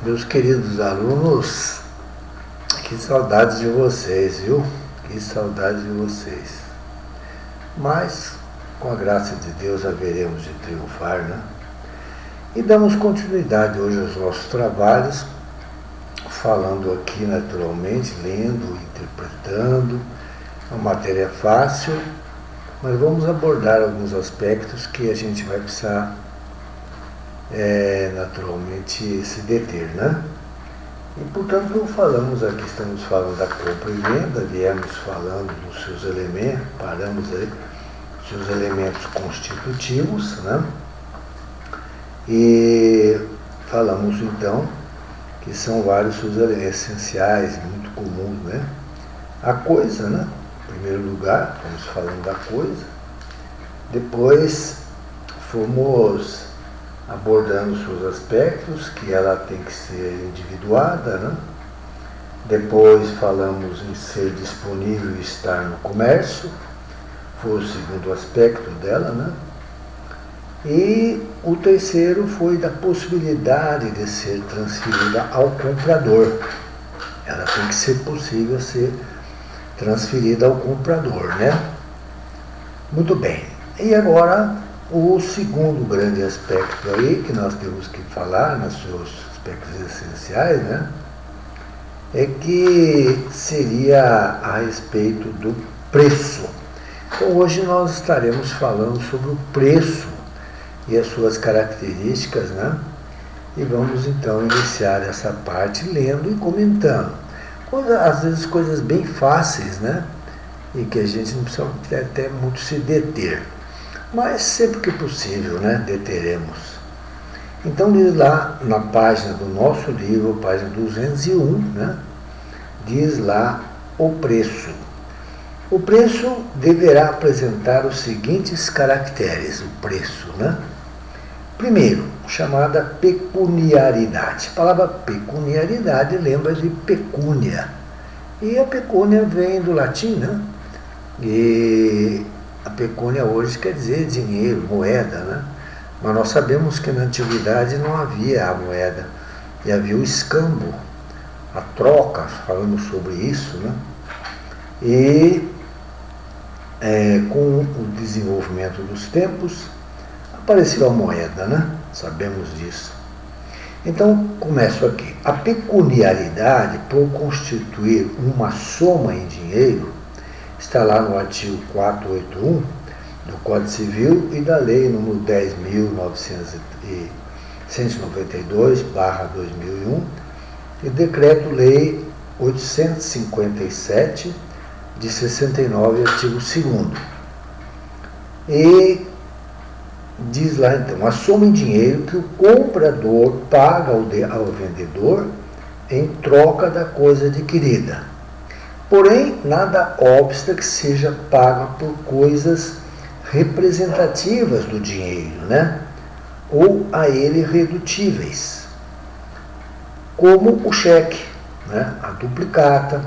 Meus queridos alunos, que saudades de vocês, viu? Que saudades de vocês. Mas, com a graça de Deus, haveremos de triunfar, né? E damos continuidade hoje aos nossos trabalhos, falando aqui naturalmente, lendo, interpretando. A matéria é fácil, mas vamos abordar alguns aspectos que a gente vai precisar naturalmente se deter, né? E portanto falamos aqui, estamos falando da compra e venda, viemos falando dos seus elementos, paramos aí, seus elementos constitutivos, né? E falamos então que são vários seus elementos essenciais, muito comuns, né? A coisa, né? Em primeiro lugar, estamos falando da coisa. Depois fomos abordando seus aspectos, que ela tem que ser individuada, né? Depois falamos em ser disponível e estar no comércio, foi o segundo aspecto dela, né? E o terceiro foi da possibilidade de ser transferida ao comprador. Ela tem que ser possível ser transferida ao comprador, né? Muito bem. E agora o segundo grande aspecto aí, que nós temos que falar nos seus aspectos essenciais, né, é que seria a respeito do preço. Então hoje nós estaremos falando sobre o preço e as suas características, né, e vamos então iniciar essa parte lendo e comentando. Às vezes coisas bem fáceis, né, e que a gente não precisa até muito se deter. Mas sempre que possível, né, deteremos. Então diz lá na página do nosso livro, página 201, né, diz lá o preço. O preço deverá apresentar os seguintes caracteres, o preço, né? Primeiro, chamada pecuniaridade. A palavra pecuniaridade lembra de pecúnia. E a pecúnia vem do latim, né? E a pecúnia hoje quer dizer dinheiro, moeda, né? Mas nós sabemos que na antiguidade não havia a moeda, e havia o escambo, a troca, falamos sobre isso, né? E com o desenvolvimento dos tempos, apareceu a moeda, né? Sabemos disso. Então, começo aqui. A pecuniaridade, por constituir uma soma em dinheiro, está lá no artigo 481 do Código Civil e da Lei número 10.192/2001 e Decreto-Lei 857 de 69, artigo 2º. E diz lá então, a soma em dinheiro que o comprador paga ao vendedor em troca da coisa adquirida. Porém, nada obsta que seja paga por coisas representativas do dinheiro, né? Ou a ele redutíveis, como o cheque, né? A duplicata,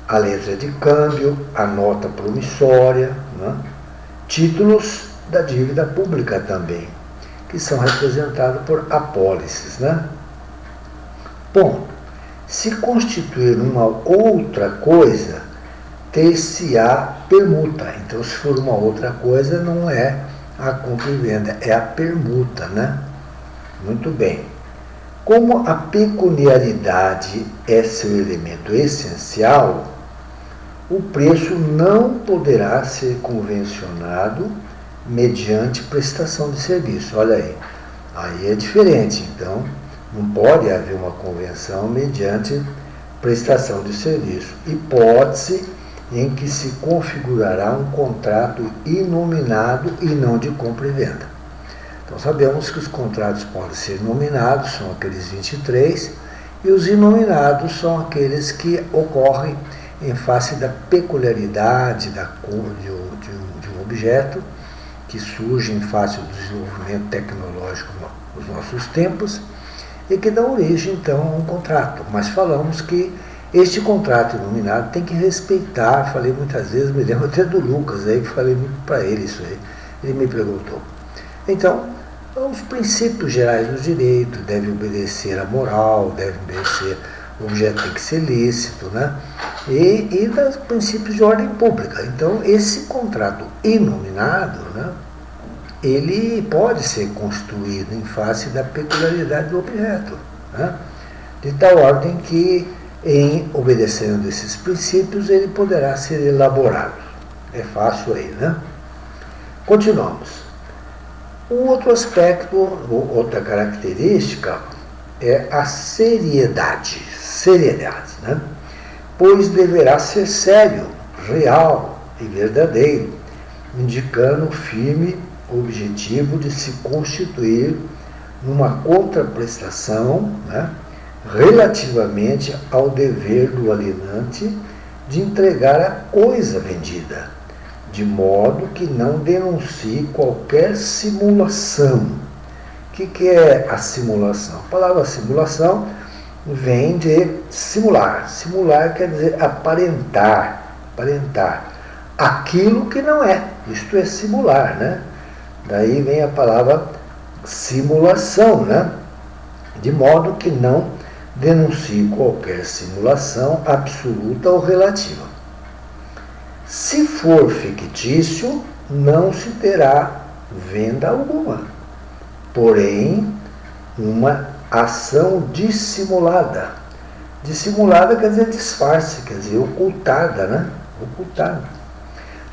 a letra de câmbio, a nota promissória, né? Títulos da dívida pública também, que são representados por apólices, né? Ponto. Se constituir uma outra coisa, ter-se-á permuta. Então, se for uma outra coisa, não é a compra e venda, é a permuta, né? Muito bem. Como a pecuniaridade é seu elemento essencial, o preço não poderá ser convencionado mediante prestação de serviço. Olha aí, aí é diferente, então não pode haver uma convenção mediante prestação de serviço. Hipótese em que se configurará um contrato inominado e não de compra e venda. Então sabemos que os contratos podem ser nominados, são aqueles 23, e os inominados são aqueles que ocorrem em face da peculiaridade da cor de um objeto, que surge em face do desenvolvimento tecnológico nos nossos tempos, e que dá origem, então, a um contrato. Mas falamos que este contrato inominado tem que respeitar, falei muitas vezes, me lembro até do Lucas, aí, que falei muito para ele isso aí, ele me perguntou. Então, os princípios gerais do direito, deve obedecer à moral, deve obedecer, o objeto tem que ser lícito, né? E dos princípios de ordem pública. Então, esse contrato inominado, né, ele pode ser construído em face da peculiaridade do objeto, né? De tal ordem que, em obedecendo esses princípios, ele poderá ser elaborado. É fácil aí, né? Continuamos. Um outro aspecto, outra característica, é a seriedade. Seriedade, né? Pois deverá ser sério, real e verdadeiro, indicando o firme objetivo de se constituir numa contraprestação, né, relativamente ao dever do alienante de entregar a coisa vendida, de modo que não denuncie qualquer simulação. O que é a simulação? A palavra simulação vem de simular. Simular quer dizer aparentar, aparentar aquilo que não é. Isto é simular, né? Daí vem a palavra simulação, né? De modo que não denuncie qualquer simulação absoluta ou relativa. Se for fictício, não se terá venda alguma, porém uma ação dissimulada. Dissimulada quer dizer disfarce, quer dizer ocultada, né? Ocultada.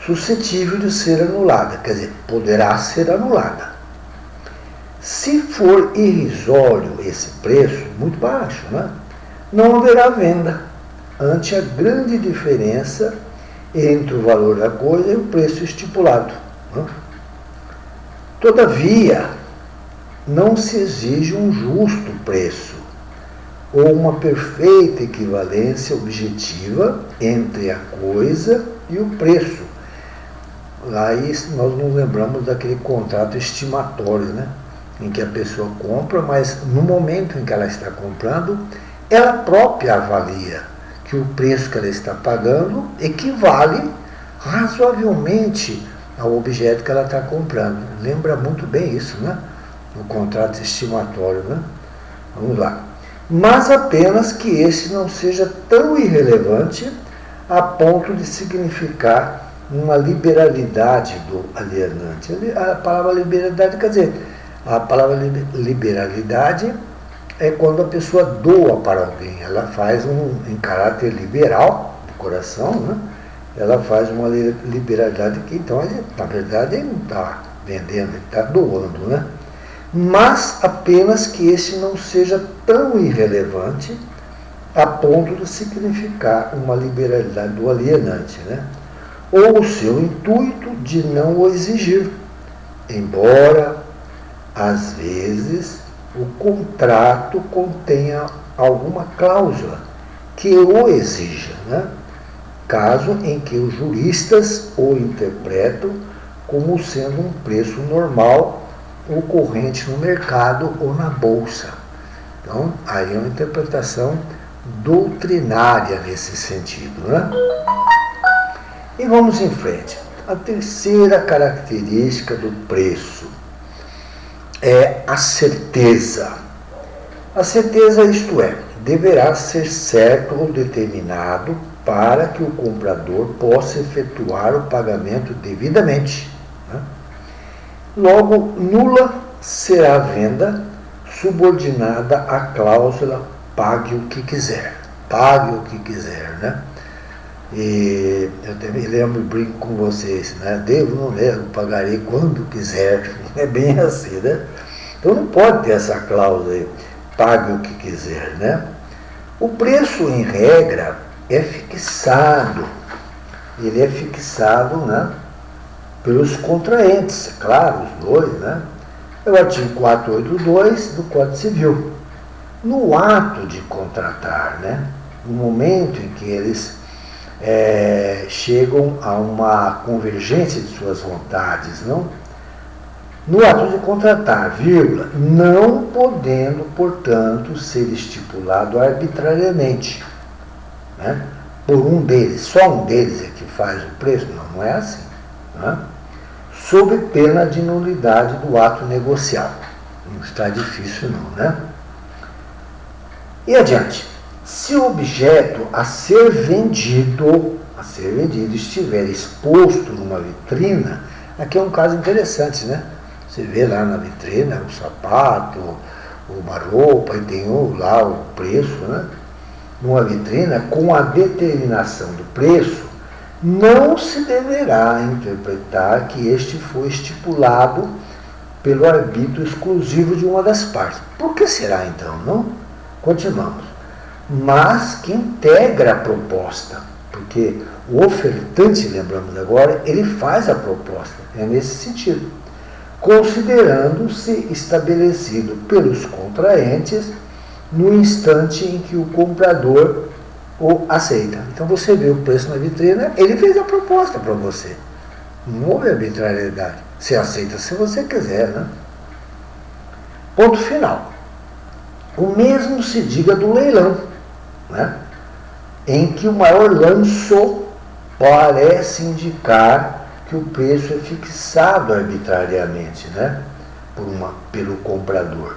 Suscetível de ser anulada, quer dizer, poderá ser anulada. Se for irrisório esse preço, muito baixo, né? Não haverá venda, ante a grande diferença entre o valor da coisa e o preço estipulado, né? Todavia, não se exige um justo preço ou uma perfeita equivalência objetiva entre a coisa e o preço. Aí nós nos lembramos daquele contrato estimatório, né? Em que a pessoa compra, mas no momento em que ela está comprando, ela própria avalia que o preço que ela está pagando equivale razoavelmente ao objeto que ela está comprando. Lembra muito bem isso, né? No contrato estimatório, né? Vamos lá. Mas apenas que esse não seja tão irrelevante a ponto de significar uma liberalidade do alienante. A palavra liberalidade quer dizer, a palavra liberalidade é quando a pessoa doa para alguém. Ela faz em caráter liberal, de coração, né? Ela faz uma liberalidade que, então, ele, na verdade, ele não está vendendo, ele está doando, né? Mas apenas que esse não seja tão irrelevante a ponto de significar uma liberalidade do alienante, né? Ou o seu intuito de não o exigir, embora, às vezes, o contrato contenha alguma cláusula que o exija, né? Caso em que os juristas o interpretam como sendo um preço normal ocorrente no mercado ou na bolsa. Então, aí é uma interpretação doutrinária nesse sentido, né? E vamos em frente. A terceira característica do preço é a certeza. A certeza, isto é, deverá ser certo ou determinado para que o comprador possa efetuar o pagamento devidamente, né? Logo, nula será a venda subordinada à cláusula pague o que quiser. Pague o que quiser, né? E eu também lembro e brinco com vocês, né? Devo, não devo, pagarei quando quiser. É bem assim, né? Então não pode ter essa cláusula aí, pague o que quiser, né? O preço, em regra, é fixado. Ele é fixado, né, pelos contraentes, claro, os dois, né? É o artigo 482 do Código Civil. No ato de contratar, né, no momento em que eles chegam a uma convergência de suas vontades, não? No ato de contratar, vírgula, não podendo, portanto, ser estipulado arbitrariamente, né, por um deles, só um deles é que faz o preço, não é assim, né? Sob pena de nulidade do ato negocial. Não está difícil não, né? E adiante. Se o objeto a ser vendido estiver exposto numa vitrina, aqui é um caso interessante, né? Você vê lá na vitrina um sapato, uma roupa, e tem lá o preço, né? Numa vitrina, com a determinação do preço, não se deverá interpretar que este foi estipulado pelo arbítrio exclusivo de uma das partes. Por que será então, não? Continuamos. Mas que integra a proposta, porque o ofertante, lembramos agora, ele faz a proposta, é nesse sentido, considerando-se estabelecido pelos contraentes no instante em que o comprador o aceita. Então você vê o preço na vitrina, ele fez a proposta para você. Não houve arbitrariedade. Você aceita se você quiser, né? Ponto final. O mesmo se diga do leilão, né? Em que o maior lanço parece indicar que o preço é fixado arbitrariamente, né? Pelo comprador.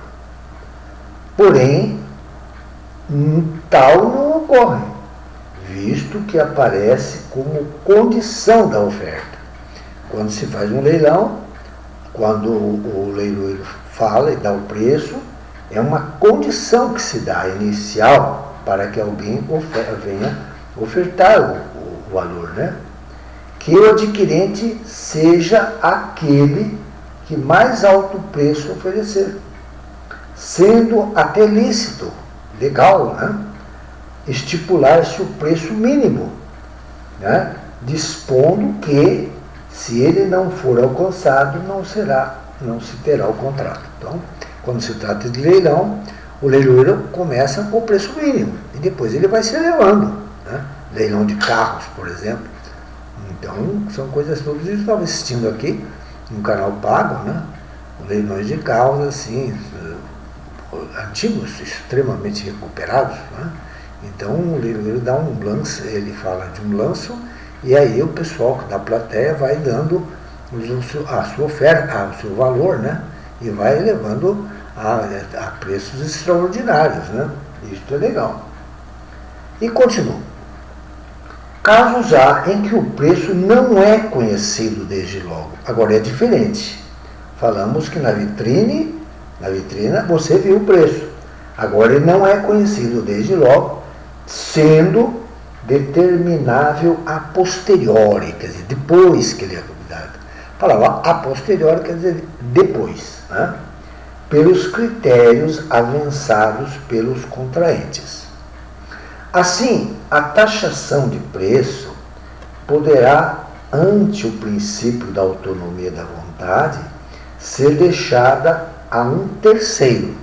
Porém, tal não ocorre, visto que aparece como condição da oferta. Quando se faz um leilão, quando o leiloeiro fala e dá o preço, é uma condição que se dá inicial para que alguém venha ofertar o valor, né? Que o adquirente seja aquele que mais alto preço oferecer, sendo até lícito, legal, né? Estipular-se o preço mínimo, né? Dispondo que, se ele não for alcançado, não se terá o contrato. Então, quando se trata de leilão, o leiloeiro começa com o preço mínimo e depois ele vai se elevando, né? Leilão de carros, por exemplo. Então, são coisas todas. Eu estava assistindo aqui no canal pago, né? Leilões de carros assim, antigos, extremamente recuperados, né? Então o leiloeiro dá um lance, ele fala de um lanço, e aí o pessoal da plateia vai dando a sua oferta, o seu valor, né? E vai elevando a preços extraordinários, né? Isso é legal. E continua. Casos há em que o preço não é conhecido desde logo. Agora é diferente. Falamos que na vitrina você viu o preço. Agora ele não é conhecido desde logo, sendo determinável a posteriori, quer dizer, depois que ele é convidado. A palavra a posteriori quer dizer depois, né? Pelos critérios avançados pelos contraentes. Assim, a taxação de preço poderá, ante o princípio da autonomia da vontade, ser deixada a um terceiro.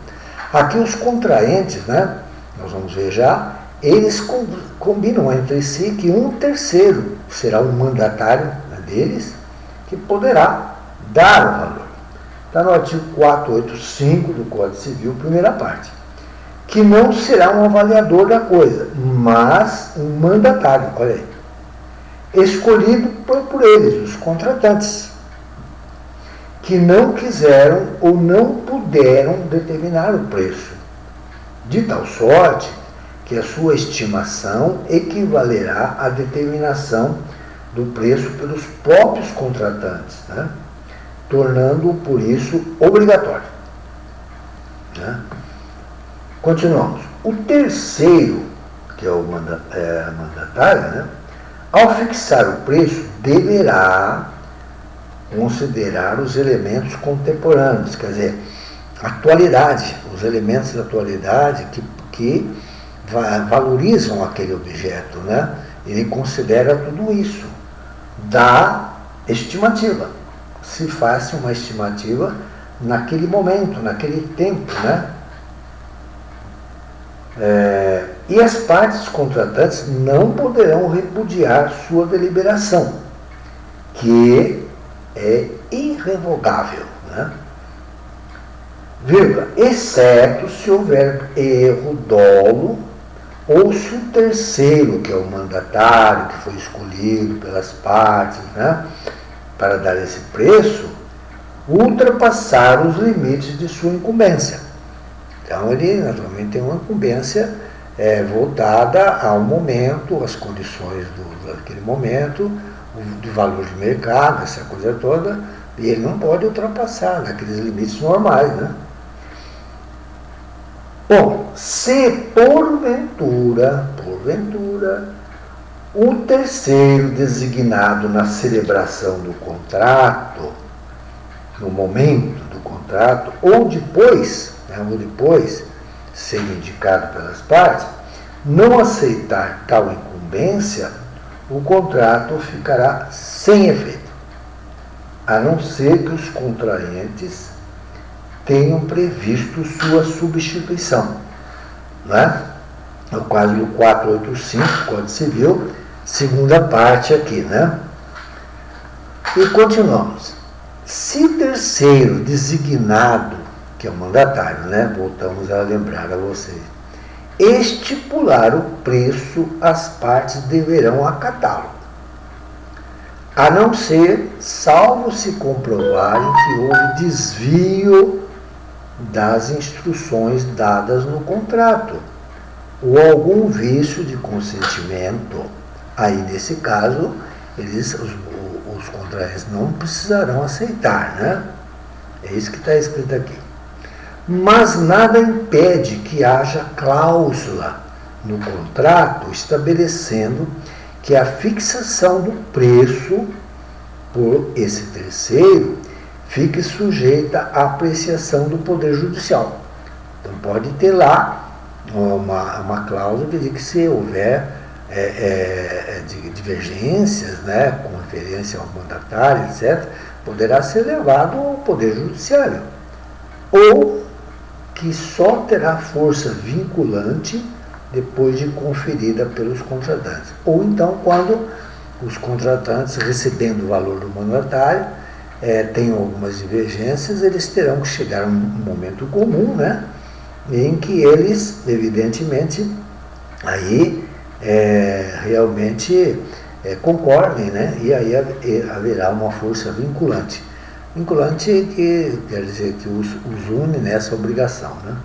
Aqui os contraentes, né, nós vamos ver já, eles combinam entre si que um terceiro será o mandatário, né, deles, que poderá dar o valor. Está no artigo 485 do Código Civil, primeira parte, que não será um avaliador da coisa, mas um mandatário, olha aí, escolhido por eles, os contratantes, que não quiseram ou não puderam determinar o preço, de tal sorte que a sua estimação equivalerá à determinação do preço pelos próprios contratantes, né? Tornando-o, por isso, obrigatório. Né? Continuamos. O terceiro, que é o mandatário, né? Ao fixar o preço, deverá considerar os elementos contemporâneos, quer dizer, atualidade, os elementos da atualidade que valorizam aquele objeto, né? Ele considera tudo isso, dá estimativa, se faz uma estimativa naquele momento, naquele tempo, né? E as partes contratantes não poderão repudiar sua deliberação, que é irrevogável, né? Vírgula, exceto se houver erro, dolo, ou se o terceiro, que é o mandatário, que foi escolhido pelas partes, né, para dar esse preço, ultrapassar os limites de sua incumbência. Então, ele naturalmente tem uma incumbência voltada ao momento, às condições daquele momento, de valor de mercado, essa coisa toda, e ele não pode ultrapassar naqueles limites normais, né? Bom, se porventura, o terceiro designado na celebração do contrato, no momento do contrato, ou depois ser indicado pelas partes, não aceitar tal incumbência, o contrato ficará sem efeito, a não ser que os contraentes tenham previsto sua substituição, né? No caso do 485, Código Civil, segunda parte aqui, né? E continuamos. Se o terceiro designado, que é o mandatário, né? Voltamos a lembrar a vocês, estipular o preço, as partes deverão acatá-lo, a não ser, salvo se comprovarem que houve desvio das instruções dadas no contrato, ou algum vício de consentimento. Aí, nesse caso, os contraentes não precisarão aceitar, né? É isso que está escrito aqui. Mas nada impede que haja cláusula no contrato estabelecendo que a fixação do preço por esse terceiro fique sujeita à apreciação do Poder Judicial. Então pode ter lá uma cláusula que diz que se houver divergências, né, com referência ao mandatário, etc., poderá ser levado ao Poder Judiciário. Ou que só terá força vinculante depois de conferida pelos contratantes. Ou então, quando os contratantes, recebendo o valor do mandatário, têm algumas divergências, eles terão que chegar a um momento comum, né, em que eles, evidentemente, aí realmente concordem, né, e aí haverá uma força vinculante. Vinculante que quer dizer que os une nessa obrigação, né?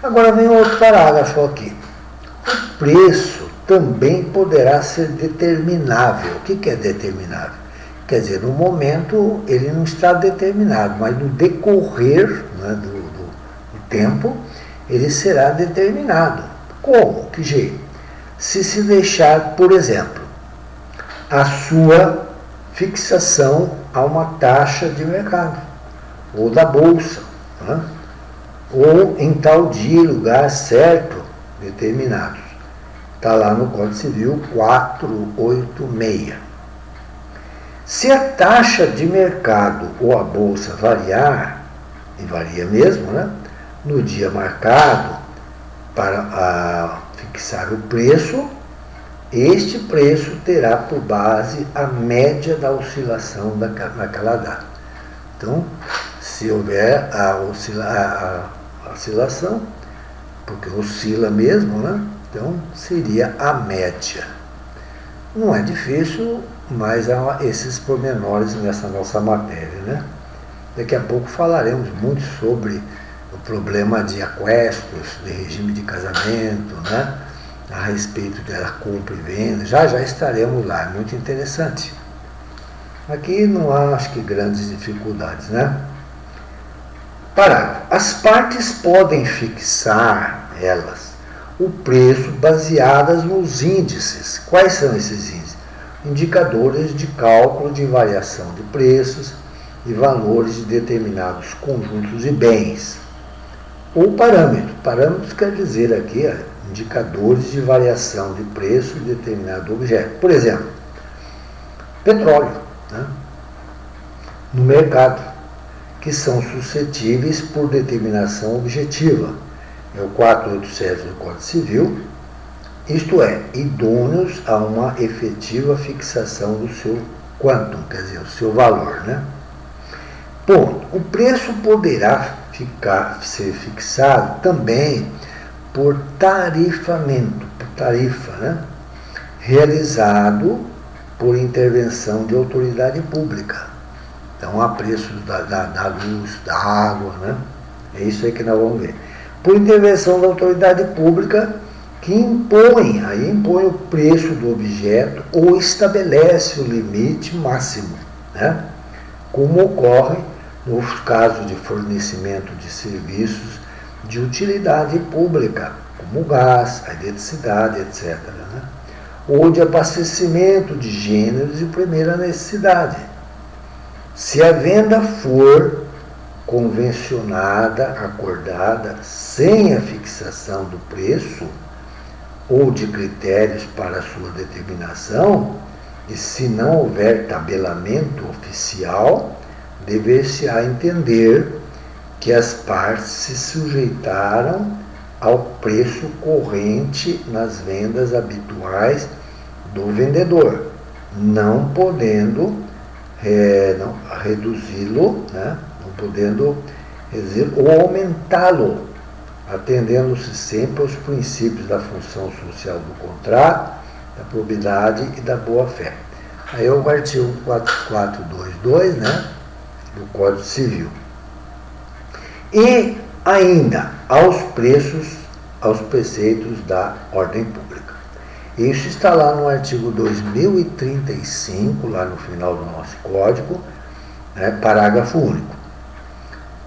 Agora vem outro parágrafo aqui. O preço também poderá ser determinável. O que é determinável? Quer dizer, no momento ele não está determinado, mas no decorrer, né, do tempo, ele será determinado. Como? Que jeito? Se deixar, por exemplo, a sua fixação a uma taxa de mercado, ou da bolsa, né? Ou em tal dia e lugar certo determinados. Está lá no Código Civil 486. Se a taxa de mercado ou a bolsa variar, e varia mesmo, né, no dia marcado para fixar o preço, este preço terá por base a média da oscilação naquela data. Então, se houver a oscilação, porque oscila mesmo, né? Então seria a média. Não é difícil, mas há esses pormenores nessa nossa matéria, né? Daqui a pouco falaremos muito sobre o problema de aquestos, de regime de casamento, né? A respeito da compra e venda, já estaremos lá, é muito interessante. Aqui não há, acho que, grandes dificuldades, né? Parágrafo. As partes podem fixar, elas, o preço baseadas nos índices. Quais são esses índices? Indicadores de cálculo de variação de preços e valores de determinados conjuntos de bens. Ou parâmetros. Parâmetros quer dizer aqui, indicadores de variação de preço de determinado objeto. Por exemplo, petróleo, né, no mercado, que são suscetíveis por determinação objetiva. É o 487 do Código Civil, isto é, idôneos a uma efetiva fixação do seu quantum, quer dizer, o seu valor, né? Ponto. O preço poderá ser fixado também por tarifamento, por tarifa, né? Realizado por intervenção de autoridade pública. Então, há preços da luz, da água, né? É isso aí que nós vamos ver. Por intervenção da autoridade pública, que impõe o preço do objeto ou estabelece o limite máximo, né? Como ocorre nos casos de fornecimento de serviços de utilidade pública, como gás, a eletricidade, etc., né? Ou de abastecimento de gêneros de primeira necessidade. Se a venda for convencionada, acordada, sem a fixação do preço ou de critérios para sua determinação, e se não houver tabelamento oficial, dever-se-á entender que as partes se sujeitaram ao preço corrente nas vendas habituais do vendedor, não podendo reduzi-lo, né? Não podendo reduzir ou aumentá-lo, atendendo-se sempre aos princípios da função social do contrato, da probidade e da boa-fé. Aí é o artigo 4422, né, do Código Civil. E ainda aos preceitos da ordem pública. Isso está lá no artigo 2035, lá no final do nosso código, né, parágrafo único.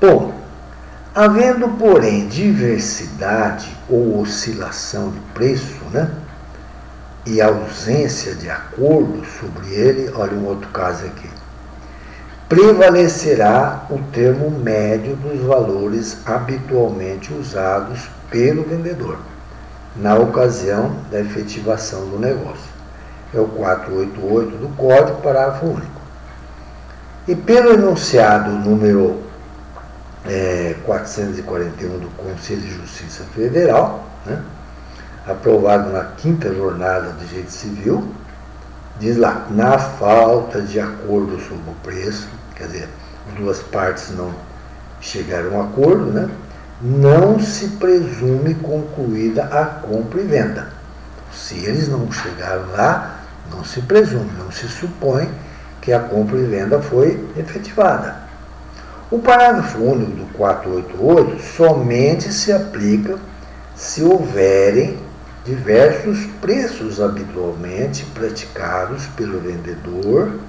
Bom, havendo, porém, diversidade ou oscilação de preço, né, e ausência de acordo sobre ele, olha um outro caso aqui, prevalecerá o termo médio dos valores habitualmente usados pelo vendedor, na ocasião da efetivação do negócio. É o 488 do Código, parágrafo único. E pelo enunciado número 441 do Conselho de Justiça Federal, né, aprovado na 5ª jornada de direito civil, diz lá, na falta de acordo sobre o preço, quer dizer, as duas partes não chegaram a um acordo, né, não se presume concluída a compra e venda. Se eles não chegaram lá, não se presume, não se supõe que a compra e venda foi efetivada. O parágrafo único do 488 somente se aplica se houverem diversos preços habitualmente praticados pelo vendedor,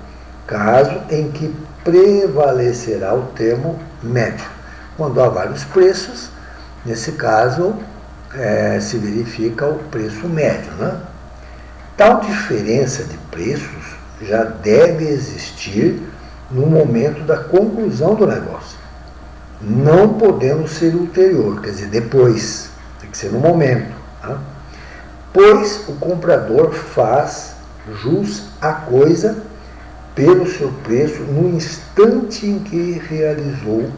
caso em que prevalecerá o termo médio. Quando há vários preços, nesse caso, se verifica o preço médio, né? Tal diferença de preços já deve existir no momento da conclusão do negócio, não podendo ser ulterior, quer dizer, depois, tem que ser no momento, né? Pois o comprador faz jus à coisa pelo seu preço no instante em que realizou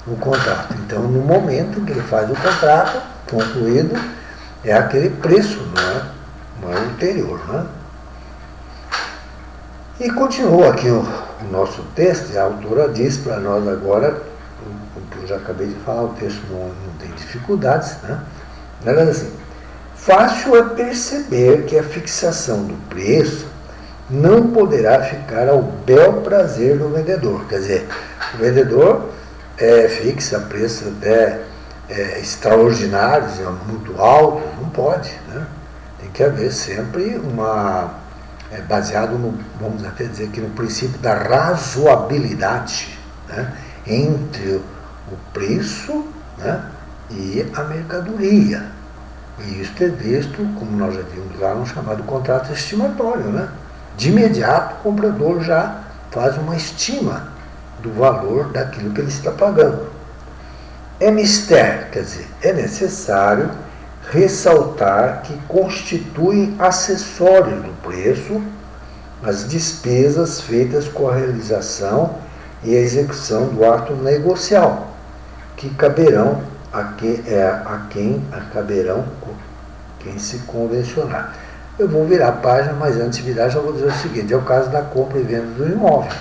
o contrato. Então, no momento em que ele faz o contrato concluído, é aquele preço, não é ulterior, né? E continua aqui o nosso texto, e a autora diz para nós agora, o que eu já acabei de falar, o texto não tem dificuldades, né? Ela diz assim, fácil é perceber que a fixação do preço não poderá ficar ao bel prazer do vendedor. Quer dizer, o vendedor fixa preços até extraordinários, muito altos, não pode, né? Tem que haver sempre baseado no, vamos até dizer aqui, no princípio da razoabilidade, né, entre o preço, né, e a mercadoria. E isso é visto, como nós já vimos lá, no chamado contrato estimatório, né? De imediato o comprador já faz uma estima do valor daquilo que ele está pagando. É mister, quer dizer, é necessário ressaltar que constituem acessórios do preço as despesas feitas com a realização e a execução do ato negocial, que caberão quem se convencionar. Eu vou virar a página, mas antes de virar já vou dizer o seguinte, é o caso da compra e venda do imóvel.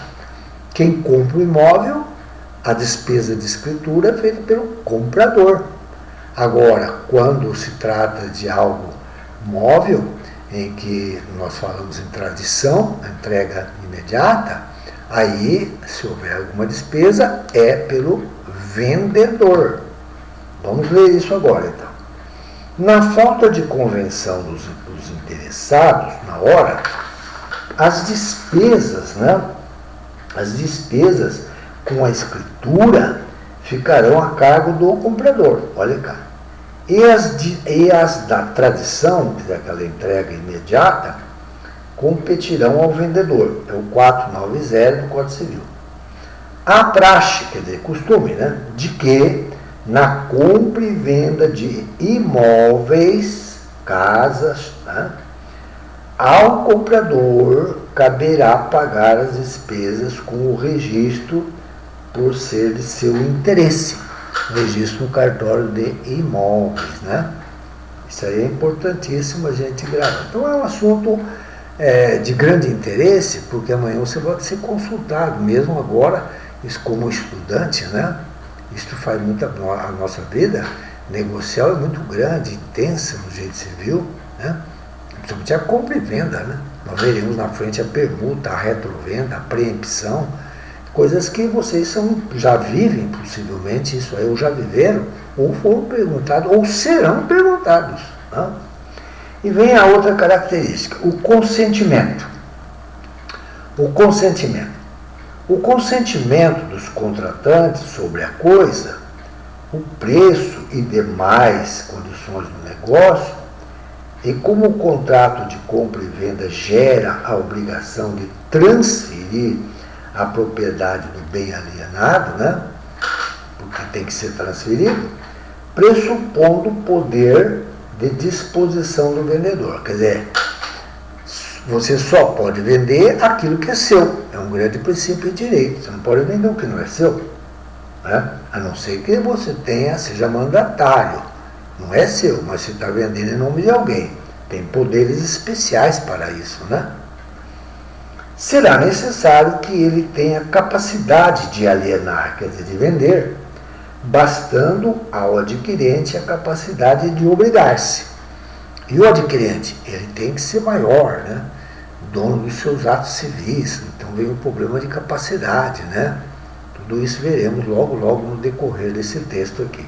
Quem compra o imóvel, a despesa de escritura é feita pelo comprador. Agora, quando se trata de algo móvel, em que nós falamos em tradição, a entrega imediata, Aí, se houver alguma despesa, é pelo vendedor. Vamos ler isso agora, então. Na falta de convenção dos interessados, na hora, as despesas, né? As despesas com a escritura ficarão a cargo do comprador. Olha cá. E as da tradição, que é aquela entrega imediata, competirão ao vendedor. É o 490 do Código Civil. A praxe, quer dizer, costume, né? De que na compra e venda de imóveis, casas, né? Ao comprador caberá pagar as despesas com o registro por ser de seu interesse. Registro no cartório de imóveis, né? Isso aí é importantíssimo a gente gravar. Então é um assunto de grande interesse, porque amanhã você vai ser consultado, mesmo agora, isso como estudante, né? Isso faz muito a nossa vida negocial é muito grande, intensa no direito civil, né? Principalmente a compra e venda, né? Nós veremos na frente a permuta, a retrovenda, a preempção, coisas que vocês já vivem, possivelmente, isso aí, ou já viveram, ou foram perguntados, ou serão perguntados. Né? E vem a outra característica, o consentimento. O consentimento. O consentimento dos contratantes sobre a coisa, o preço e demais condições do negócio, e como o contrato de compra e venda gera a obrigação de transferir a propriedade do bem alienado, né? Porque tem que ser transferido, pressupondo o poder de disposição do vendedor. Quer dizer, você só pode vender aquilo que é seu. É um grande princípio de direito. Você não pode vender o que não é seu, né? A não ser que você seja mandatário. Não é seu, mas você está vendendo em nome de alguém. Tem poderes especiais para isso, né? Será necessário que ele tenha capacidade de alienar, quer dizer, de vender, bastando ao adquirente a capacidade de obrigar-se. E o adquirente, ele tem que ser maior, né? Dono dos seus atos civis, então vem o problema de capacidade, né? Tudo isso veremos logo no decorrer desse texto aqui.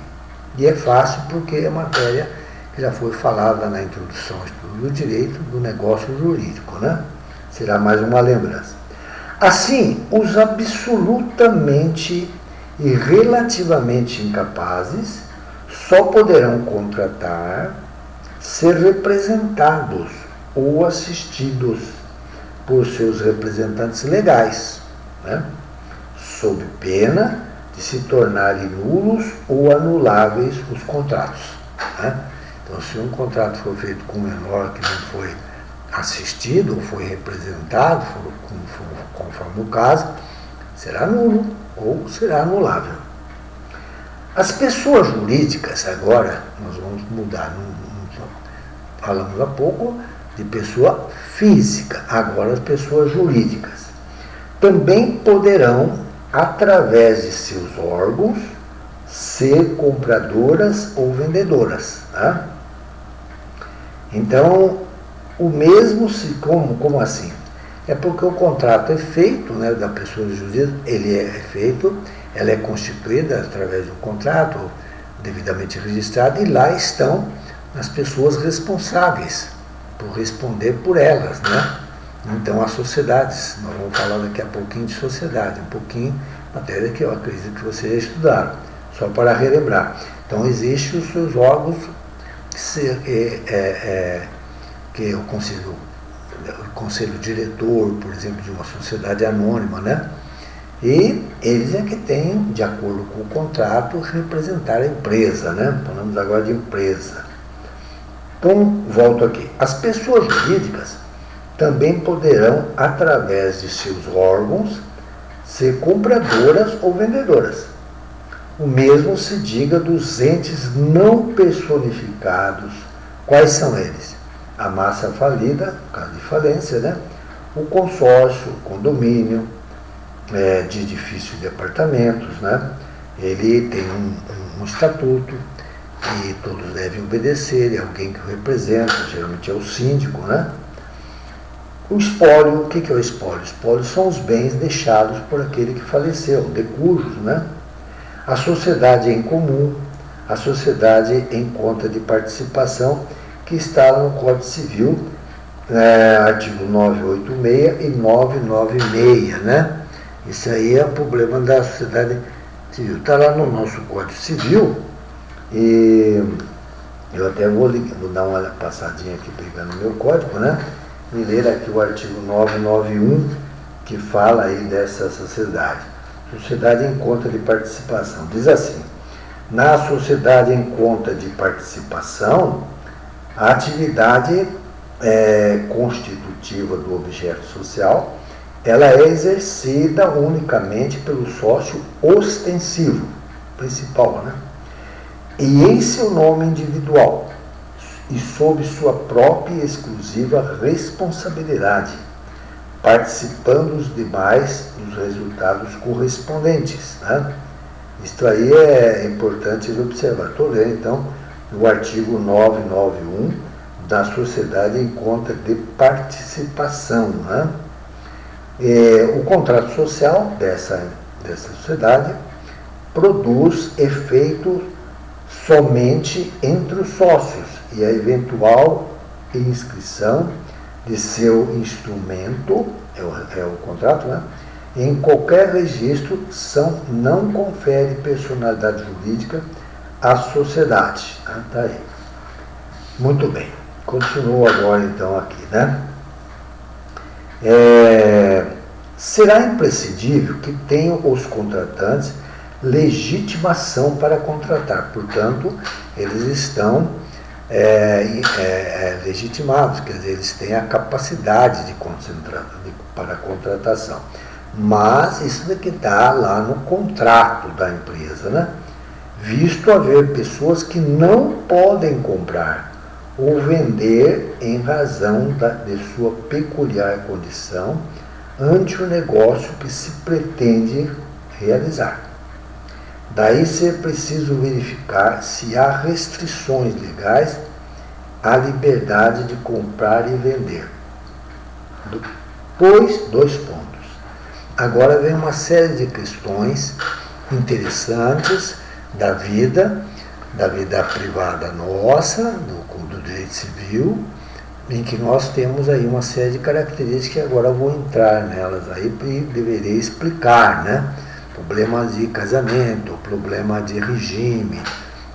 E é fácil porque é matéria que já foi falada na introdução ao estudo do direito do negócio jurídico, né? Será mais uma lembrança. Assim, os absolutamente e relativamente incapazes só poderão contratar, ser representados ou assistidos por seus representantes legais, né? Sob pena de se tornarem nulos ou anuláveis os contratos, né? Então, se um contrato for feito com um menor que não foi assistido ou foi representado, conforme o caso, será nulo ou será anulável. As pessoas jurídicas, agora, nós vamos mudar, falamos há pouco de pessoa física, agora as pessoas jurídicas, também poderão, através de seus órgãos, ser compradoras ou vendedoras. Tá? Então, o mesmo, como assim? É porque o contrato é feito, né, da pessoa jurídica, ele é feito, ela é constituída através de um contrato devidamente registrado, e lá estão as pessoas responsáveis por responder por elas, né? Então, as sociedades, nós vamos falar daqui a pouquinho de sociedade, um pouquinho, matéria que eu acredito que vocês já estudaram, só para relembrar. Então, existem os seus órgãos, que é o conselho diretor, por exemplo, de uma sociedade anônima, né? E eles é que têm, de acordo com o contrato, representar a empresa, né? Falamos agora de empresa. Então, volto aqui. As pessoas jurídicas também poderão, através de seus órgãos, ser compradoras ou vendedoras. O mesmo se diga dos entes não personificados. Quais são eles? A massa falida, no caso de falência, né? O consórcio, o condomínio, de edifícios de apartamentos, né? Ele tem um estatuto e todos devem obedecer, é alguém que o representa, geralmente é o síndico, né? O espólio, o que é o espólio? O espólio são os bens deixados por aquele que faleceu, decujos, né? A sociedade em comum, a sociedade em conta de participação, que está no Código Civil, artigo 986 e 996, né? Isso aí é o problema da sociedade civil. Está lá no nosso Código Civil, e eu até vou dar uma passadinha aqui pegando o meu código, né? E ler aqui o artigo 991, que fala aí dessa sociedade. Sociedade em conta de participação. Diz assim: na sociedade em conta de participação, a atividade constitutiva do objeto social, ela é exercida unicamente pelo sócio ostensivo, principal, né? E em seu nome individual, e sob sua própria e exclusiva responsabilidade, participando os demais dos resultados correspondentes, né? Isso aí é importante observar. Estou lendo, então, o artigo 991 da sociedade em conta de participação, né? O contrato social dessa sociedade produz efeito somente entre os sócios, e a eventual inscrição de seu instrumento, é o contrato, né? Em qualquer registro não confere personalidade jurídica à sociedade. Tá aí. Muito bem. Continuo agora então aqui, né? Será imprescindível que tenham os contratantes legitimação para contratar. Portanto, eles estão legitimados, quer dizer, eles têm a capacidade para a contratação. Mas isso daqui está lá no contrato da empresa, né? Visto haver pessoas que não podem comprar ou vender em razão de sua peculiar condição ante o negócio que se pretende realizar. Daí ser preciso verificar se há restrições legais à liberdade de comprar e vender. Depois, 2 pontos. Agora vem uma série de questões interessantes da vida privada nossa, do direito civil, em que nós temos aí uma série de características que agora eu vou entrar nelas aí e deverei explicar, né? Problema de casamento, problema de regime,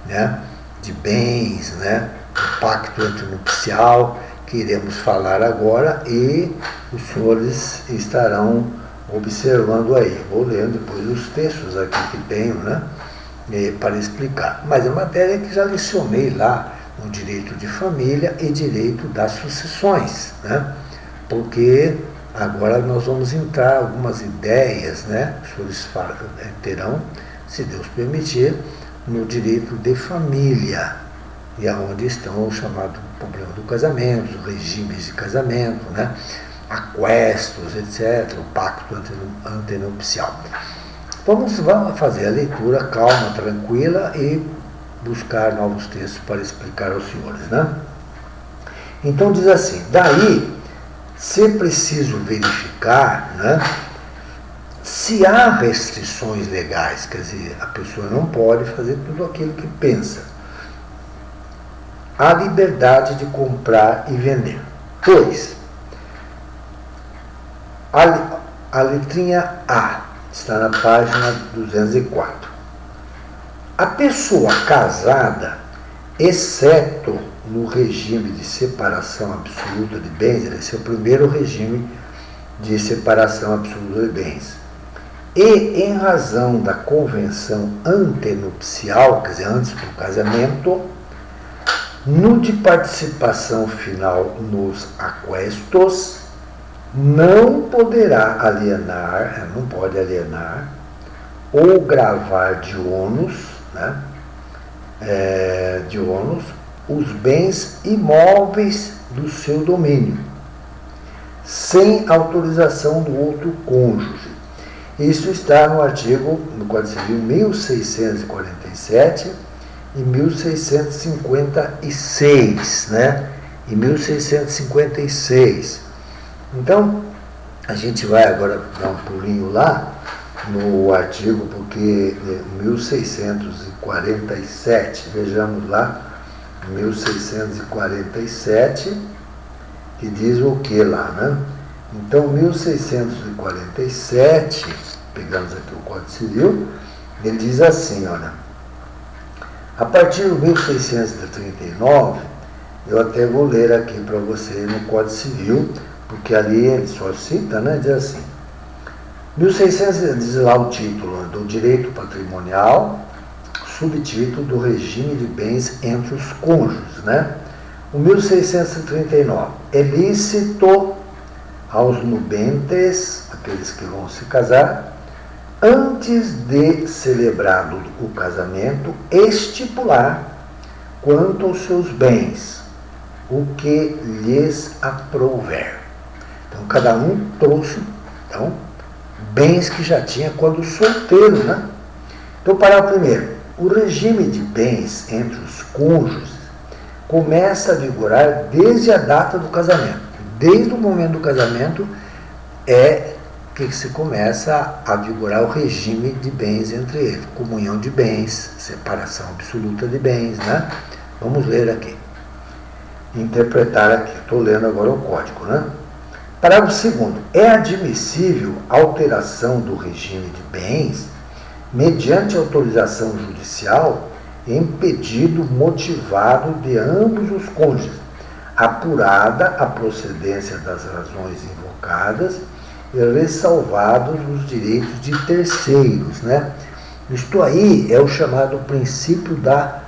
né? De bens, né? O pacto antinupcial, que iremos falar agora, e os senhores estarão observando aí. Vou lendo depois os textos aqui que tenho, né? Para explicar. Mas é matéria que já lecionei lá no direito de família e direito das sucessões, né? Porque agora nós vamos entrar algumas ideias, né? Os senhores terão, se Deus permitir, no direito de família, e aonde estão o chamado problema do casamento, os regimes de casamento, né? Aquestos, etc., o pacto antenupcial. Vamos fazer a leitura calma, tranquila e buscar novos textos para explicar aos senhores, né? Então diz assim: daí ser preciso verificar, né, se há restrições legais, quer dizer, a pessoa não pode fazer tudo aquilo que pensa. A liberdade de comprar e vender. 2. A letrinha A está na página 204. A pessoa casada, exceto no regime de separação absoluta de bens, esse é o primeiro regime de separação absoluta de bens, e em razão da convenção antenupcial, quer dizer, antes do casamento, no de participação final nos aquestos, não poderá alienar, não pode alienar, ou gravar de ônus, né, os bens imóveis do seu domínio, sem autorização do outro cônjuge. Isso está no artigo, no Código Civil 1647 e 1656, né? Em 1656, Então, a gente vai agora dar um pulinho lá no artigo, porque 1647, vejamos lá, 1647, que diz o que lá, né? Então, 1647, pegamos aqui o Código Civil, ele diz assim, olha, a partir de 1639, eu até vou ler aqui para você no Código Civil, porque ali ele só cita, né, diz assim, 1600 diz lá o título do direito patrimonial, subtítulo do regime de bens entre os cônjuges, né? O 1639, é lícito aos nubentes, aqueles que vão se casar, antes de celebrado o casamento, estipular quanto aos seus bens, o que lhes aprouver. Então, cada um trouxe, então, bens que já tinha quando solteiro, né? Então, parágrafo primeiro. O regime de bens entre os cônjuges começa a vigorar desde a data do casamento. Desde o momento do casamento é que se começa a vigorar o regime de bens entre eles. Comunhão de bens, separação absoluta de bens, né? Vamos ler aqui. Interpretar aqui. Estou lendo agora o código, né? Parágrafo segundo. É admissível alteração do regime de bens mediante autorização judicial em pedido motivado de ambos os cônjuges, apurada a procedência das razões invocadas e ressalvados os direitos de terceiros, né? Isto aí é o chamado princípio da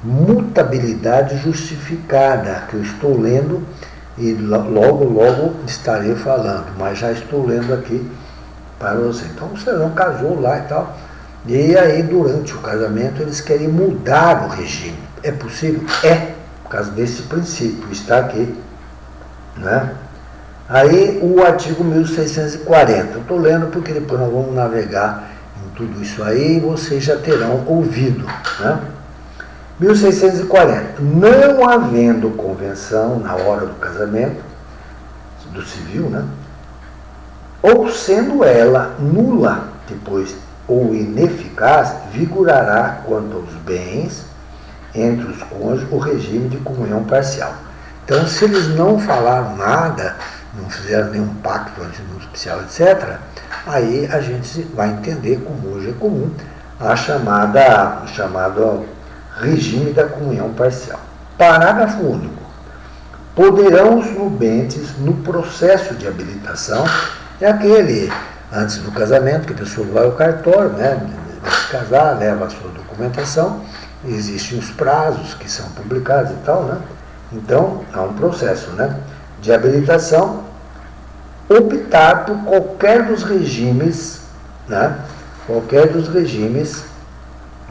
mutabilidade justificada, que eu estou lendo e logo estarei falando, mas já estou lendo aqui para você. Então o Serão casou lá e tal, e aí durante o casamento eles querem mudar o regime. É possível? É, por causa desse princípio, está aqui, né? Aí o artigo 1640, eu estou lendo porque depois nós vamos navegar em tudo isso aí e vocês já terão ouvido, né? 1640, não havendo convenção na hora do casamento, do civil, né? Ou sendo ela nula depois ou ineficaz, vigorará quanto aos bens entre os cônjuges o regime de comunhão parcial. Então, se eles não falaram nada, não fizeram nenhum pacto antinupcial, etc., aí a gente vai entender, como hoje é comum, o chamado regime da comunhão parcial. Parágrafo único. Poderão os nubentes, no processo de habilitação, é aquele antes do casamento, que a pessoa vai ao cartório, né, vai se casar, leva a sua documentação, existem os prazos que são publicados e tal, né? Então, há um processo, né, de habilitação, optar por qualquer dos regimes, né, qualquer dos regimes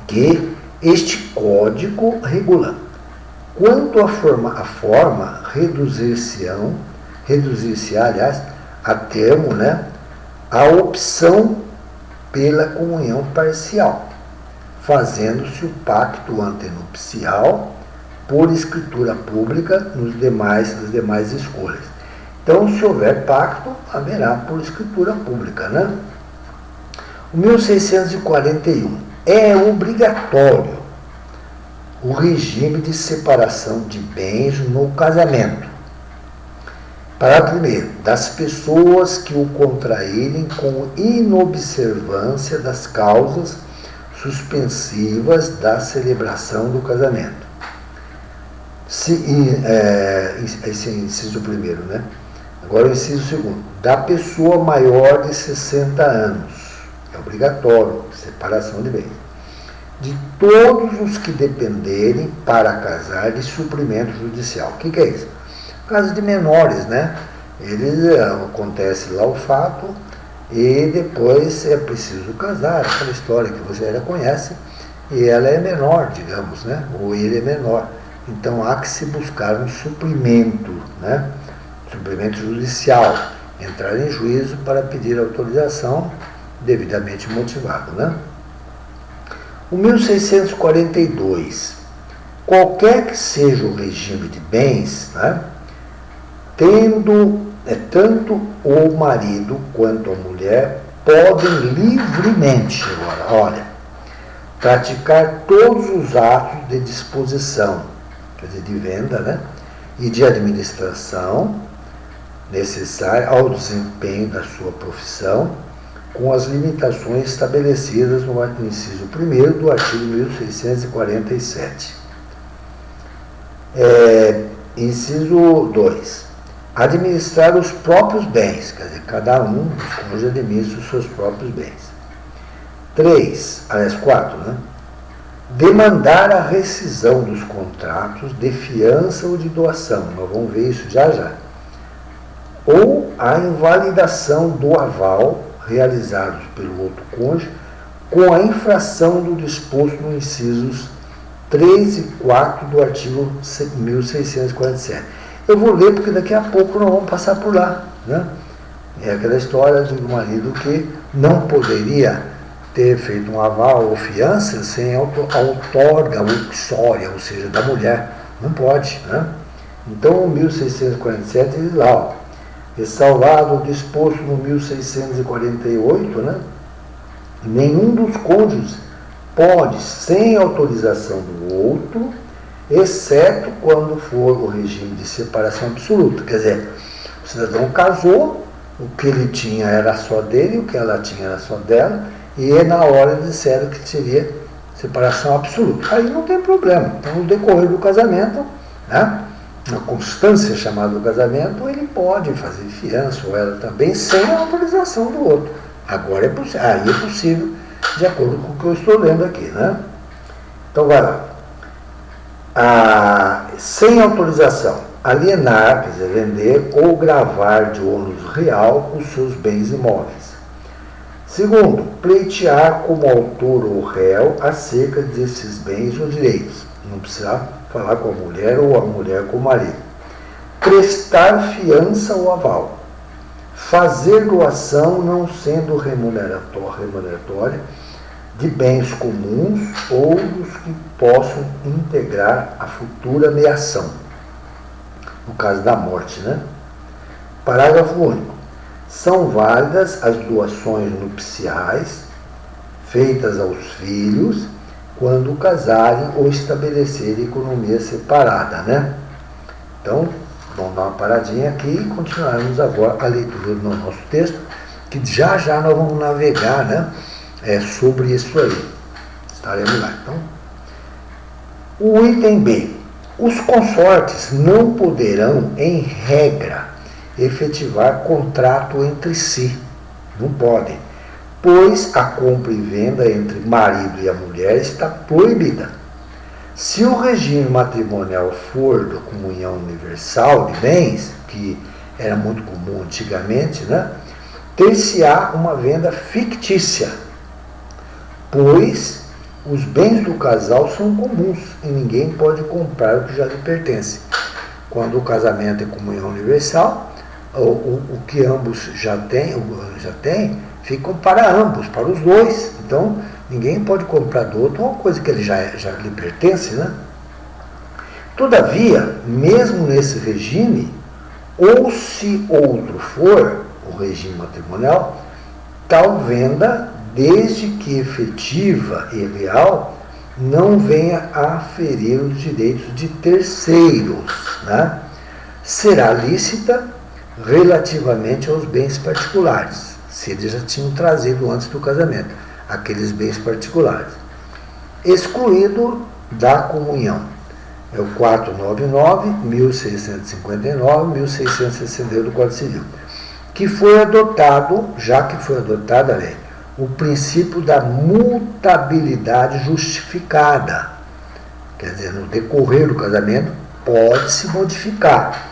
que este código regula. Quanto à forma reduzir-se-á, aliás, a termo, né, a opção pela comunhão parcial, fazendo-se o pacto antenupcial por escritura pública nas demais escolhas. Então, se houver pacto, haverá por escritura pública, né? O 1641 é obrigatório o regime de separação de bens no casamento. Parágrafo primeiro, das pessoas que o contraírem com inobservância das causas suspensivas da celebração do casamento. Esse é o inciso primeiro, né? Agora o inciso segundo, da pessoa maior de 60 anos, é obrigatório, separação de bens, de todos os que dependerem para casar de suprimento judicial. O que é isso? Casos de menores, né? Acontece lá o fato e depois é preciso casar, aquela história que você já conhece, e ela é menor, digamos, né? Ou ele é menor. Então há que se buscar um suprimento, né? Suprimento judicial, entrar em juízo para pedir autorização devidamente motivado, né? O 1642, qualquer que seja o regime de bens, né, tendo tanto o marido quanto a mulher podem livremente, agora, olha, praticar todos os atos de disposição, quer dizer, de venda, né, e de administração necessária ao desempenho da sua profissão, com as limitações estabelecidas no inciso 1º do artigo 1647. Inciso 2. Administrar os próprios bens, quer dizer, cada um dos cônjuges administra os seus próprios bens. 4, né? Demandar a rescisão dos contratos de fiança ou de doação, nós vamos ver isso já já, ou a invalidação do aval realizados pelo outro cônjuge com a infração do disposto nos incisos 3 e 4 do artigo 1647. Eu vou ler porque daqui a pouco nós vamos passar por lá, né? É aquela história do marido que não poderia ter feito um aval ou fiança sem a outorga uxória, ou seja, da mulher. Não pode, né? Então, o 1647 diz lá, ó, ressalvado o disposto no 1648, né? Nenhum dos cônjuges pode, sem autorização do outro, exceto quando for o regime de separação absoluta. Quer dizer, o cidadão casou, o que ele tinha era só dele, o que ela tinha era só dela, e na hora disseram que seria separação absoluta. Aí não tem problema. Então, no decorrer do casamento, né, na constância chamada do casamento, ele pode fazer fiança, ou ela também, sem a autorização do outro. Agora aí é possível, de acordo com o que eu estou lendo aqui, né? Então, vai lá. Sem autorização, alienar, quer dizer, vender ou gravar de ônus real os seus bens imóveis. Segundo, pleitear como autor ou réu acerca desses bens ou direitos. Não precisa falar com a mulher ou a mulher com o marido. Prestar fiança ou aval. Fazer doação não sendo remuneratória de bens comuns ou dos que possam integrar a futura meação, no caso da morte, né? Parágrafo único. São válidas as doações nupciais feitas aos filhos quando casarem ou estabelecerem economia separada, né? Então, vamos dar uma paradinha aqui e continuarmos agora a leitura do nosso texto, que já já nós vamos navegar, né, sobre isso aí. Estaremos lá. Então, o item B. Os consortes não poderão, em regra, efetivar contrato entre si. Não podem, pois a compra e venda entre marido e a mulher está proibida. Se o regime matrimonial for da comunhão universal de bens, que era muito comum antigamente, né, ter-se-á uma venda fictícia, pois os bens do casal são comuns e ninguém pode comprar o que já lhe pertence. Quando o casamento é comunhão universal, o que ambos já têm, ficam para ambos, para os dois. Então, ninguém pode comprar do outro uma coisa que ele já lhe pertence, né? Todavia, mesmo nesse regime, ou se outro for o regime matrimonial, tal venda, desde que efetiva e real, não venha a ferir os direitos de terceiros, né? Será lícita relativamente aos bens particulares, se eles já tinham trazido antes do casamento, aqueles bens particulares, excluído da comunhão. É o 499, 1659, 1662 do Código Civil, que foi adotado, já que foi adotada a lei, o princípio da mutabilidade justificada. Quer dizer, no decorrer do casamento, pode se modificar,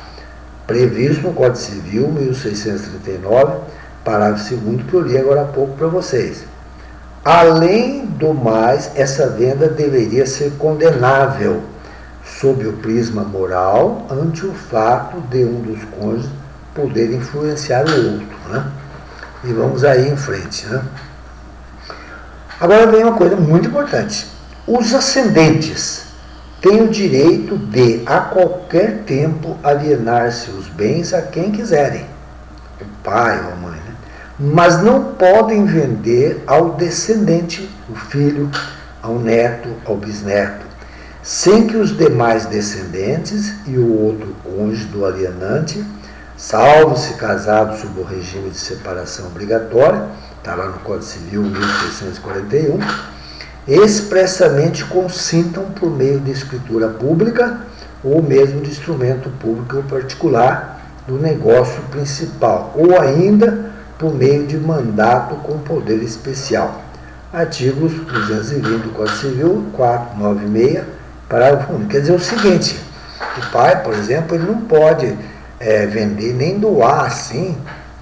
previsto no Código Civil, 1639, parágrafo 2º, que eu li agora há pouco para vocês. Além do mais, essa venda deveria ser condenável, sob o prisma moral, ante o fato de um dos cônjuges poder influenciar o outro, né? E vamos aí em frente, né? Agora vem uma coisa muito importante. Os ascendentes têm o direito de, a qualquer tempo, alienar seus bens a quem quiserem. pai ou a mãe, né? Mas não podem vender ao descendente, o filho, ao neto, ao bisneto, sem que os demais descendentes e o outro cônjuge do alienante, salvo se casado sob o regime de separação obrigatória, está lá no Código Civil 1641, expressamente consintam por meio de escritura pública ou mesmo de instrumento público ou particular do negócio principal, ou ainda por meio de mandato com poder especial. Artigos 220 do Código Civil, 496, parágrafo único. Quer dizer o seguinte, o pai, por exemplo, ele não pode vender nem doar assim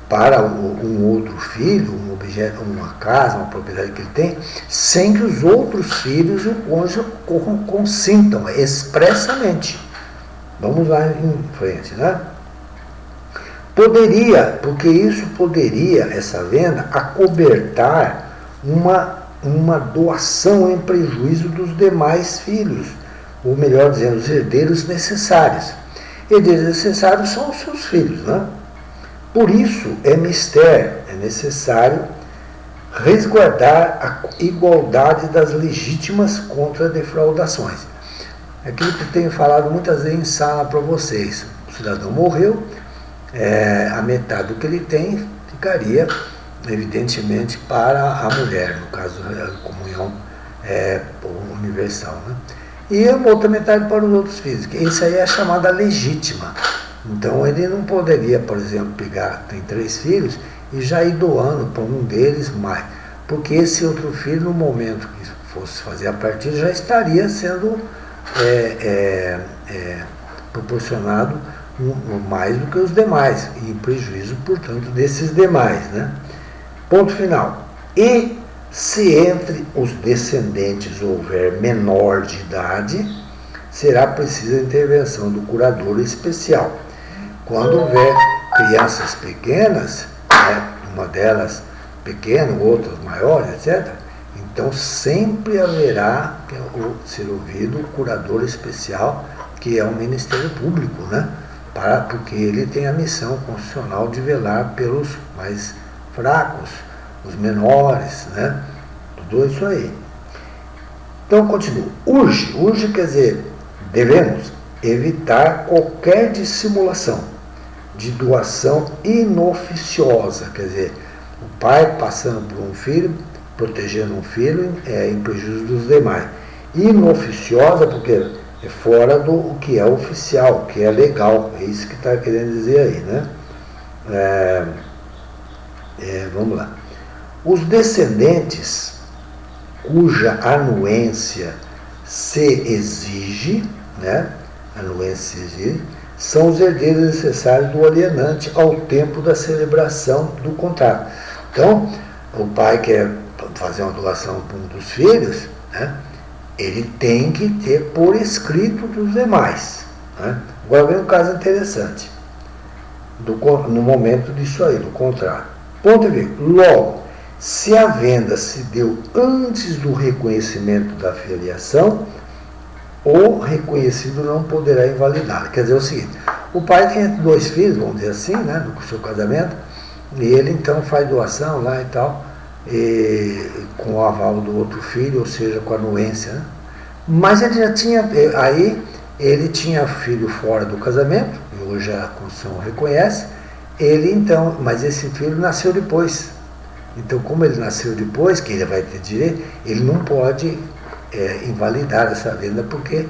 para um outro filho, um objeto, uma casa, uma propriedade que ele tem, sem que os outros filhos e o cônjuge consintam expressamente. Vamos lá em frente, né? Poderia, porque isso poderia, essa venda, acobertar uma doação em prejuízo dos demais filhos, ou melhor dizendo, os herdeiros necessários. Herdeiros necessários são os seus filhos, né? Por isso é necessário resguardar a igualdade das legítimas contra defraudações. Aquilo que eu tenho falado muitas vezes em sala para vocês. O cidadão morreu, a metade do que ele tem ficaria, evidentemente, para a mulher, no caso da comunhão universal, né? E a outra metade para os outros filhos. Isso aí é chamada legítima. Então ele não poderia, por exemplo, tem 3 filhos e já ir doando para um deles mais, porque esse outro filho, no momento que fosse fazer a partida, já estaria sendo proporcionado mais do que os demais, e em prejuízo, portanto, desses demais, né? Ponto final. E se entre os descendentes houver menor de idade, será precisa a intervenção do curador especial. Quando houver crianças pequenas, uma delas pequena, outras maiores, etc., então sempre haverá que ser ouvido o curador especial, que é o Ministério Público, né? Porque ele tem a missão constitucional de velar pelos mais fracos, os menores, né? Tudo isso aí. Então, continua. Urge quer dizer, devemos evitar qualquer dissimulação de doação inoficiosa, quer dizer, o pai passando por um filho, protegendo um filho em prejuízo dos demais. Inoficiosa porque é fora do que é oficial, que é legal, é isso que está querendo dizer aí, né? Vamos lá. Os descendentes cuja anuência se exige, né? Anuência se exige, são os herdeiros necessários do alienante ao tempo da celebração do contrato. Então, o pai quer fazer uma doação para um dos filhos, né? Ele tem que ter por escrito dos demais, né? Agora vem um caso interessante, no momento disso aí, do contrato. Ponto e vírgula. Logo, se a venda se deu antes do reconhecimento da filiação, o reconhecido não poderá invalidá-la. Quer dizer o seguinte, o pai tem 2 filhos, vamos dizer assim, né, no seu casamento, e ele então faz doação lá e tal, com o aval do outro filho, ou seja, com a anuência, né? Mas ele já tinha, aí ele tinha filho fora do casamento, e hoje a Constituição reconhece, ele então, mas esse filho nasceu depois. Então, como ele nasceu depois, que ele vai ter direito, ele não pode invalidar essa venda, porque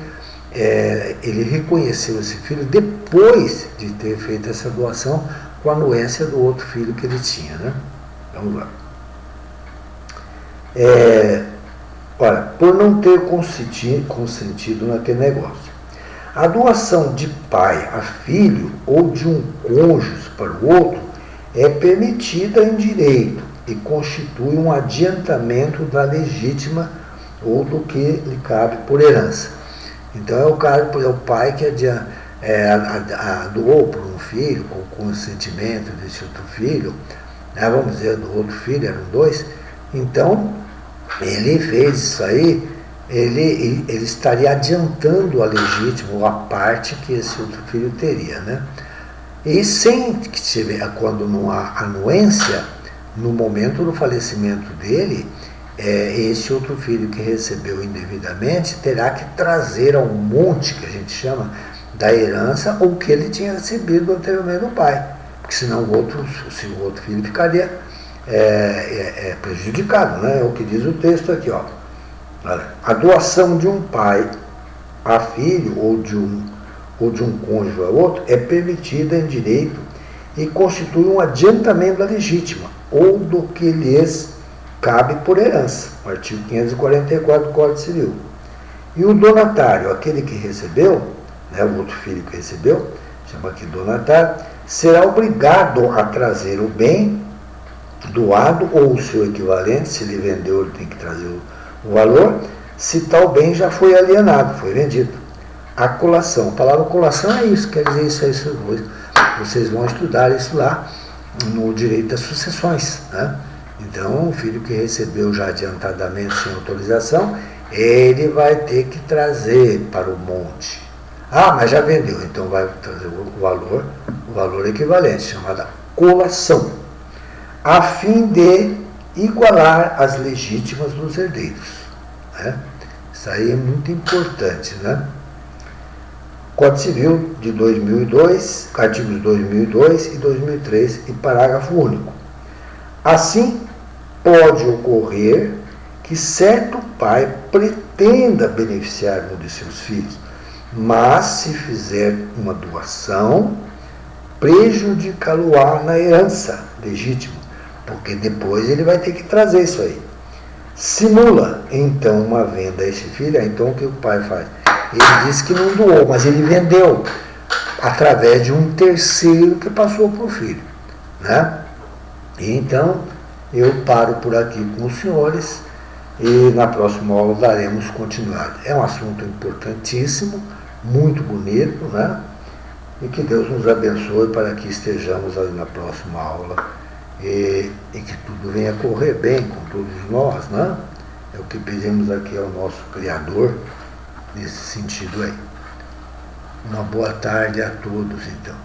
ele reconheceu esse filho depois de ter feito essa doação com a anuência do outro filho que ele tinha, né? Vamos lá. Ora, por não ter consentido naquele negócio. A doação de pai a filho ou de um cônjuge para o outro é permitida em direito e constitui um adiantamento da legítima ou do que lhe cabe por herança. Então é o caso, é o pai que doou para um filho com o consentimento desse outro filho, né, vamos dizer, do outro filho, eram 2, então ele fez isso aí, ele estaria adiantando a legítima ou a parte que esse outro filho teria, né? E sem que tiver, quando não há anuência, no momento do falecimento dele, esse outro filho que recebeu indevidamente terá que trazer ao monte, que a gente chama, da herança, o que ele tinha recebido anteriormente do pai. Porque senão o outro filho ficaria prejudicado, né? É o que diz o texto aqui, ó. A doação de um pai a filho ou de um cônjuge a outro é permitida em direito e constitui um adiantamento da legítima ou do que lhes cabe por herança, o artigo 544 do Código Civil. E o donatário, aquele que recebeu, né, o outro filho que recebeu, chama aqui donatário, será obrigado a trazer o bem doado ou o seu equivalente, se ele vendeu, ele tem que trazer o valor, se tal bem já foi alienado, foi vendido. A colação, a palavra colação é isso, quer dizer isso vocês vão estudar isso lá no direito das sucessões, né? Então, o filho que recebeu já adiantadamente sem autorização, ele vai ter que trazer para o monte. Ah, mas já vendeu, então vai trazer o valor equivalente, chamada colação, a fim de igualar as legítimas dos herdeiros, né? Isso aí é muito importante, né? Código Civil de 2002, artigos 2002 e 2003 e parágrafo único. Assim, pode ocorrer que certo pai pretenda beneficiar um de seus filhos, mas se fizer uma doação, prejudicá-lo-á na herança legítima, porque depois ele vai ter que trazer isso aí. Simula, então, uma venda a esse filho, então o que o pai faz? Ele disse que não doou, mas ele vendeu através de um terceiro que passou para o filho, né? E então, eu paro por aqui com os senhores e na próxima aula daremos continuidade. É um assunto importantíssimo, muito bonito, né? E que Deus nos abençoe para que estejamos ali na próxima aula e que tudo venha correr bem com todos nós, né? É o que pedimos aqui ao nosso Criador, nesse sentido aí. Uma boa tarde a todos, então.